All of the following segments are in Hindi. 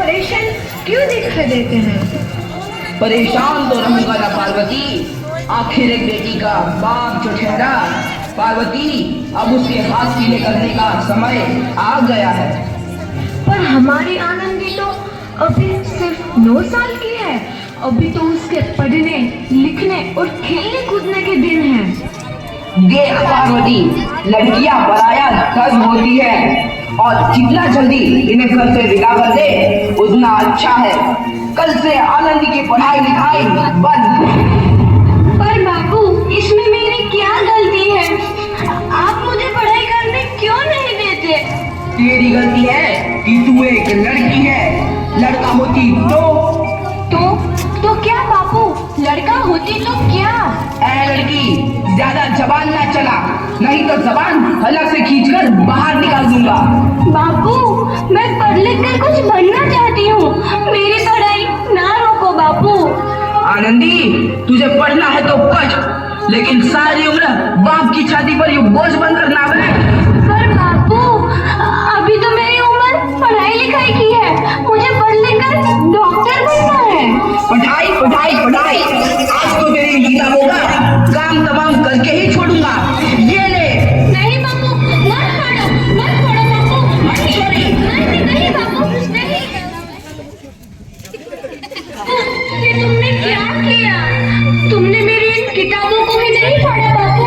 परेशान क्यों दिखाई देते हैं? परेशान तो रहूंगा ना पार्वती, आखिर एक बेटी का बाप जो ठहरा। पार्वती, अब उसके हाथ पीले करने का समय आ गया है। पर हमारी आनंदी तो अभी सिर्फ 9 साल की है। अभी तो उसके पढ़ने लिखने और खेलने कूदने के दिन हैं। देख पार्वती, लड़कियां पराया धर्म होती है और जितना जल्दी इन्हें घर से विदा कर दे उतना अच्छा है। कल से आनंदी की पढ़ाई लिखाई बंद। पर बाबू, इसमें मेरी क्या गलती है? आप मुझे पढ़ाई करने क्यों नहीं देते? तेरी गलती है कि तू एक लड़की है। लड़का होती तो क्या बाबू? लड़का होती तो क्या? ऐ लड़की, ज्यादा जबान ना चला, नहीं तो जबान हलक से खींचकर बाहर निकाल दूंगा। बाबू, मैं पढ़ लिख कर कुछ बनना चाहती हूँ। मेरी पढ़ाई ना रोको बाबू। आनंदी, तुझे पढ़ना है तो पढ़, लेकिन सारी उम्र बाप की छाती पर यूं बोझ बनकर ना बैठ। पर बाबू, अभी तो मेरी उम्र पढ़ाई लिखाई की है। मुझे पढ़ लिख कर डॉक्टर बनना है। पढ़ाई पढ़ाई पढ़ाई, आज तो तेरी किताबों का काम तमाम करके ही छोड़ूंगा। ये ले। नहीं बाबू, मत पढ़ो बाबू। नहीं बाबू, नहीं। ये तुमने क्या किया? तुमने मेरी इन किताबों को ही नहीं पढ़ा बाबू।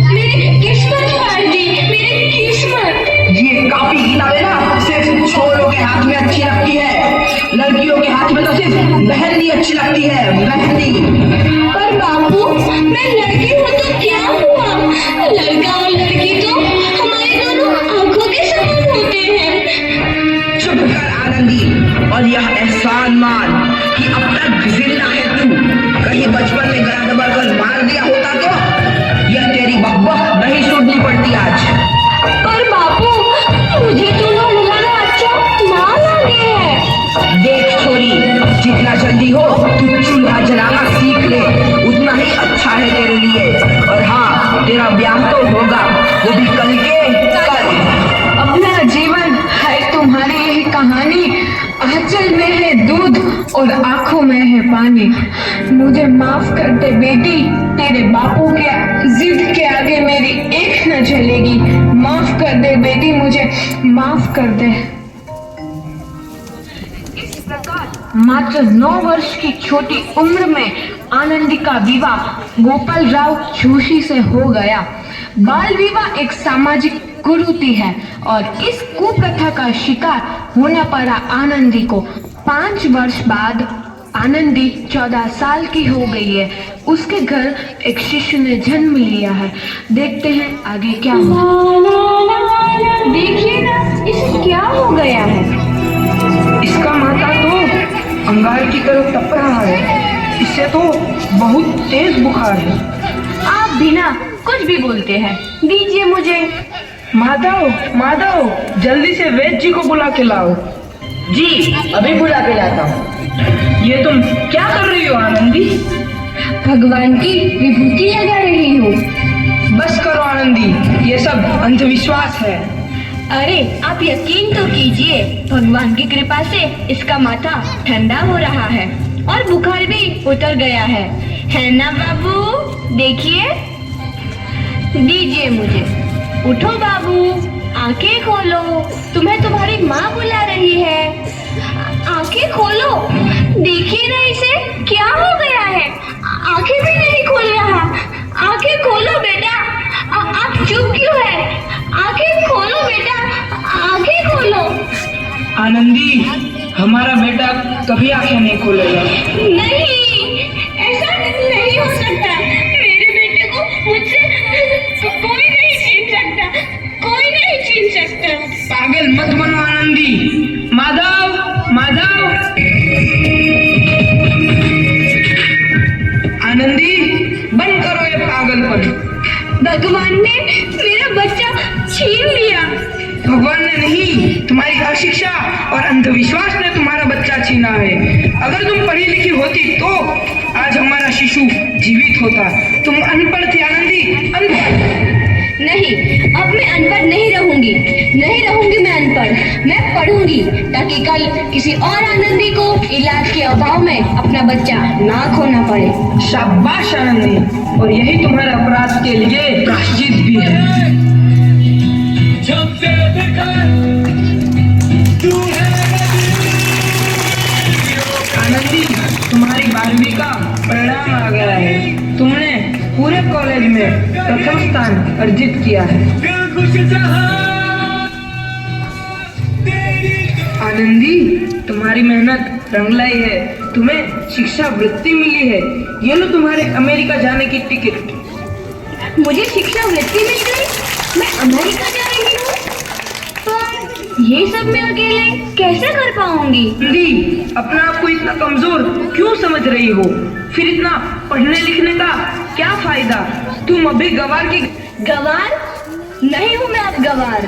मेरी किस्मत फाड़ दी, मेरी किस्मत। ये कापी किताबें ना सिर्फ छोरों के हाथ में अच्छी लगती है, लड़कियों के हाथ में तो सिर्फ मेहंदी अच्छी लगती है, मेहंदी। पर बाबू, मैं लड़की हूँ तो क्या हुआ? लड़का और लड़की तो हमारे दोनों आंखों के समान होते हैं। चुप कर आनंदी, और यह एहसान मान कि अब तक जिंदा है तू। कहीं बचपन में गला दबाकर मार दिया होता तो यह तेरी बकबक नहीं सुननी पड़ती आज। पर बाबू, मुझे तो तुम्हारा अच्छा ना लगे है। देख छोरी, जितना जल्दी हो तू चूल्हा जलाना सीख ले, उतना ही अच्छा है तेरे लिए। और हाँ, तेरा ब्याह तो होगा, वो भी कल के कल। अपना जीवन है तुम्हारी यही कहानी। आंचल में है दूध और आंखों में है पानी। मुझे माफ कर दे बेटी, तेरे बापू के जिद के आगे मेरी एक न चलेगी। माफ कर दे बेटी, मुझे माफ कर दे। इस प्रकार मात्र 9 वर्ष की छोटी उम्र में आनंदी का विवाह गोपाल राव जोशी से हो गया। बाल विवाह एक सामाजिक कुरीति है और इस कुप्रथा का शिकार होना पड़ा आनंदी को। 5 वर्ष बाद आनंदी 14 साल की हो गई है। उसके घर एक शिशु ने जन्म लिया है। देखते हैं आगे क्या हुआ। देखिए ना, इसे क्या हो गया है? इसका माथा तो अंगार की तरफ तप रहा है। इससे तो बहुत तेज बुखार है। आप बिना कुछ भी बोलते हैं, दीजिए मुझे। माधव, जल्दी से वैद्य जी को बुला के लाओ। जी, अभी बुला के लाता हूँ। ये तुम क्या कर रही हो आनंदी? भगवान की विभूति लगा रही हूँ। बस करो आनंदी, ये सब अंधविश्वास है। अरे आप यकीन तो कीजिए, भगवान की कृपा से इसका माथा ठंडा हो रहा है और बुखार भी उतर गया है ना बाबू? देखिए, दीजिए मुझे। उठो बाबू, आंखें खोलो, तुम्हें तुम्हारी माँ बुला रही है। आंखें खोलो, देखिए ना इसे क्या हो गया है। आंखें भी नहीं खोल रहा। आंखें खोलो बेटा। आप चुप क्यों है? आंखें खोलो बेटा, आंखें खोलो। आनंदी, हमारा बेटा कभी आंखें नहीं खोलेगा। नहीं, ऐसा नहीं हो सकता। मेरे बेटे को मुझसे कोई नहीं छीन सकता, कोई नहीं छीन सकता। पागल मत बनो आनंदी। माधव, आनंदी, बंद करो ये पागलपन। भगवान ने मेरा बच्चा छीन लिया। भगवान ने नहीं, तुम्हारी अशिक्षा और अंधविश्वास ने तुम्हारा बच्चा छीना है। अगर तुम पढ़ी लिखी होती तो आज हमारा शिशु जीवित होता। तुम अनपढ़ थी आनंदी, अनपढ़। नहीं, अब मैं अनपढ़ नहीं रहूंगी। नहीं रहूंगी मैं अनपढ़, मैं पढ़ूंगी ताकि कल किसी और आनंदी को इलाज के अभाव में अपना बच्चा ना खोना पड़े। शाबाश आनंदी, और यही तुम्हारे अपराध के लिए प्रायश्चित भी है। आनंदी, तुम्हारी 12वीं का परिणाम आ गया है। तुमने पूरे कॉलेज में प्रथम स्थान अर्जित किया है। आनंदी, तुम्हारी मेहनत रंग लाई है। तुम्हें शिक्षा वृत्ति मिली है। ये लो तुम्हारे अमेरिका जाने की टिकट। मुझे शिक्षा वृत्ति मिल गई, मैं अमेरिका जा रही हूँ। पर ये सब मैं अकेले कैसे कर पाऊंगी? आनंदी, अपना आप को इतना कमजोर क्यों समझ रही हो? फिर इतना पढ़ने लिखने का क्या फायदा? तुम अभी गवार की गवार नहीं हूँ मैं अब गवार।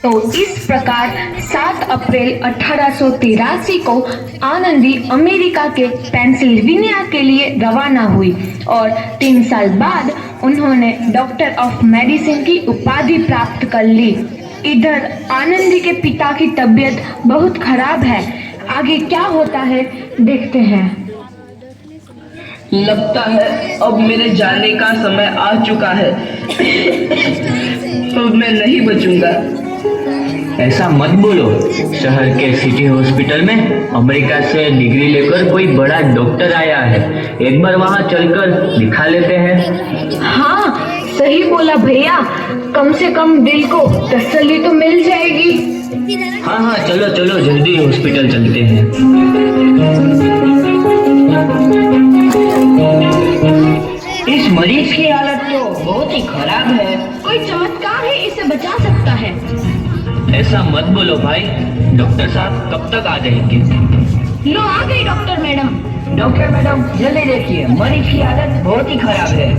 तो इस प्रकार 7 अप्रैल 1883 को आनंदी अमेरिका के पेंसिल्वेनिया के लिए रवाना हुई और 3 साल बाद उन्होंने डॉक्टर ऑफ मेडिसिन की उपाधि प्राप्त कर ली। इधर आनंदी के पिता की तबीयत बहुत खराब है। आगे क्या होता है देखते हैं। लगता है अब मेरे जाने का समय आ चुका है। अब मैं नहीं बचूंगा। ऐसा मत बोलो। शहर के सिटी हॉस्पिटल में अमेरिका से डिग्री लेकर कोई बड़ा डॉक्टर आया है। एक बार वहाँ चलकर दिखा लेते हैं। हाँ, सही बोला भैया। कम से कम दिल को तसल्ली तो मिल जाएगी। हाँ हाँ, चलो चलो जल्दी हॉस्पिटल चलते हैं। इस मरीज की हालत तो बहुत ही खराब है। कोई चमत्कार ही इसे बचा सकता है। ऐसा मत बोलो भाई। डॉक्टर साहब कब तक आ जाएंगे? लो आ गई डॉक्टर मैडम। डॉक्टर मैडम, जल्दी देखिए, मरीज की हालत बहुत ही खराब है।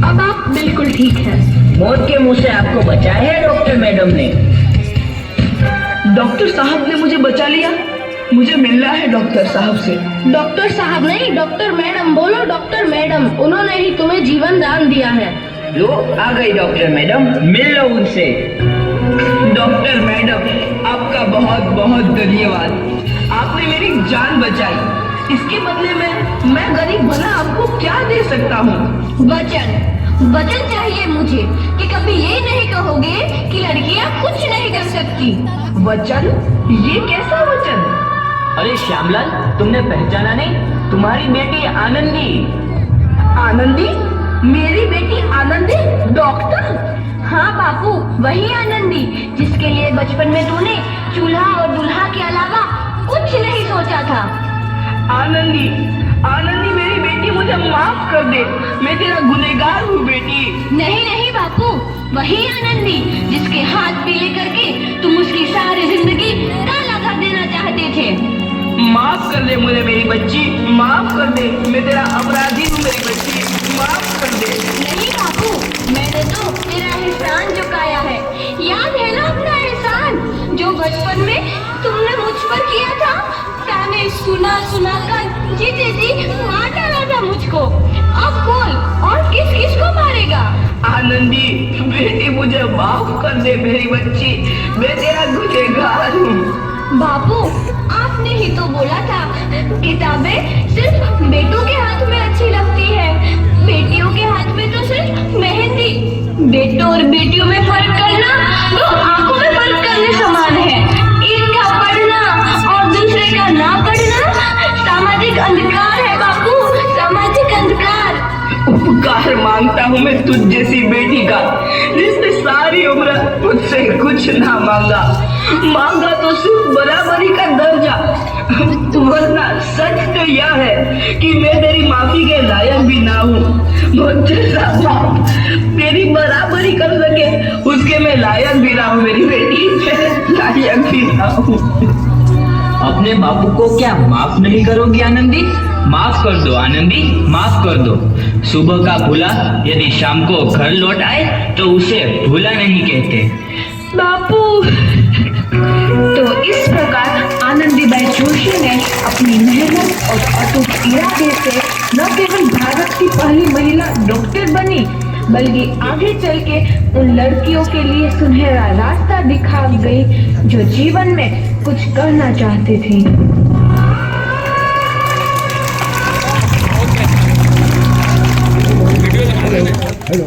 अब आप बिल्कुल ठीक हैं। मौत के मुंह से आपको बचाया है डॉक्टर मैडम ने। डॉक्टर साहब ने मुझे बचा लिया। मुझे मिलना है डॉक्टर साहब से। डॉक्टर साहब नहीं, डॉक्टर मैडम बोलो। डॉक्टर मैडम, उन्होंने ही तुम्हें जीवन दान दिया है। लो आ गई डॉक्टर मैडम, मिल लो उनसे। डॉक्टर मैडम, आपका बहुत बहुत धन्यवाद। आपने मेरी जान बचाई। इसके बदले में मैं गरीब भला आपको क्या दे सकता हूँ? वचन चाहिए मुझे कि कभी ये नहीं कहोगे कि लड़कियां कुछ नहीं कर सकती। वचन? ये कैसा वचन? अरे श्यामलाल, तुमने पहचाना नहीं? तुम्हारी बेटी आनंदी। आनंदी? मेरी बेटी आनंदी? डॉक्टर? हाँ बापू, वही आनंदी जिसके लिए बचपन में तूने चूल्हा और दूल्हा के अलावा कुछ नहीं सोचा था। आनंदी, आनंदी मेरी बेटी, मुझे माफ कर दे। मैं तेरा गुनहगार हूँ बेटी। नहीं नहीं बापू, वही आनंदी जिसके हाथ पीले करके तुम उसकी सारी जिंदगी काला कर देना चाहते थे। माफ कर दे मुझे मेरी बच्ची, माफ कर दे। मैं तेरा अपराधी हूँ मेरी बच्ची, माफ कर दे। नहीं बापू, मैंने तो तेरा एहसान चुकाया है। याद है ना अपना एहसान जो बचपन में तुमने मुझ पर किया था? ताने सुना सुना कर जीते जी मार डाला था मुझको। अब बोल, और किस किस को मारेगा? आनंदी बेटी, मुझे माफ कर दे मेरी बच्ची। मैं तेरा गुनहगार हूँ। बापू, आपने ही तो बोला था किताबें सिर्फ बेटों के हाथ में अच्छी लगती है, बेटियों के हाथ में तो सिर्फ मेहंदी। बेटों और बेटियों में फर्क करना तो आंखों में फर्क करने समान है। एक का पढ़ना और दूसरे का ना पढ़ना सामाजिक अंधकार है बापू, सामाजिक अंधकार। उपकार मांगता हूँ मैं तुझ जैसी बेटी का, जिसने सारी उम्र मुझसे कुछ ना मांगा। मांगा तो सिर्फ बराबरी का दर्जा। वरना सच तो यह है कि मैं तेरी माफी के लायक भी ना हूँ। मुझे बाप तेरी बराबरी कर सके उसके मैं लायक भी ना हूँ मेरी बेटी, मैं लायक भी ना हूँ। अपने बापू को क्या माफ नहीं करोगी आनंदी? माफ कर दो आनंदी, माफ कर दो। सुबह का भूला यदि शाम को घर लौट आए तो उसे भूला नहीं कहते। बापू। तो इस प्रकार आनंदीबाई जोशी ने अपनी मेहनत और अटूट इरादे से न केवल भारत की पहली महिला डॉक्टर बनी, बल्कि आगे चल के उन लड़कियों के लिए सुनहरा रास्ता दिखा गई जो जीवन में कुछ करना चाहती थी।